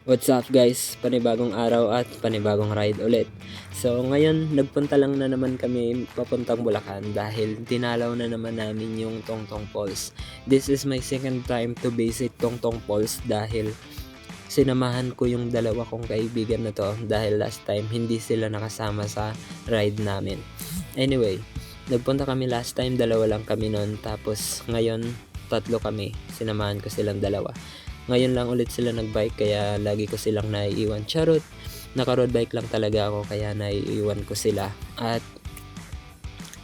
What's up guys? Panibagong araw at panibagong ride ulit. So ngayon nagpunta lang na naman kami papuntang Bulacan dahil dinalaw na naman namin yung Tongtong Falls. This is my second time to visit Tongtong Falls dahil sinamahan ko yung dalawa kong kaibigan na to dahil last time hindi sila nakasama sa ride namin. Anyway, nagpunta kami last time, dalawa lang kami noon, tapos ngayon tatlo kami, sinamahan ko silang dalawa. Ngayon lang ulit sila nagbike kaya lagi ko silang naiiwan. Charot, naka-road bike lang talaga ako kaya naiiwan ko sila. At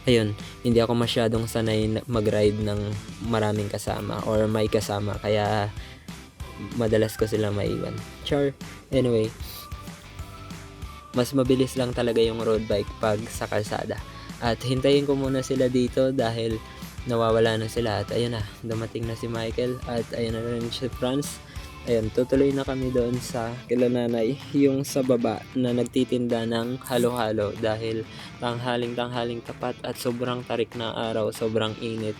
ayun, hindi ako masyadong sanay mag-ride ng maraming kasama or may kasama kaya madalas ko sila maiwan. Char. Anyway, mas mabilis lang talaga yung road bike pag sa kalsada. At hintayin ko muna sila dito dahil nawawala na sila. At ayun na, dumating na si Michael at ayun na rin si Franz. Ayun, tutuloy na kami doon sa kila nanay, yung sa baba na nagtitinda ng halo-halo dahil tanghaling tapat at sobrang tarik na araw, sobrang init.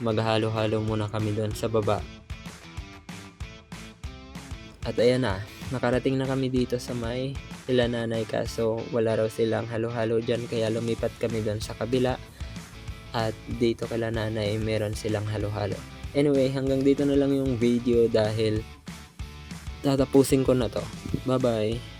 Maghalo-halo muna kami doon sa baba. At ayan na, nakarating na kami dito sa may kila nanay kaso wala raw silang halo-halo dyan kaya lumipat kami doon sa kabila. At dito kala nanay meron silang halo-halo. Anyway, hanggang dito na lang yung video dahil tatapusin ko na to. Bye bye.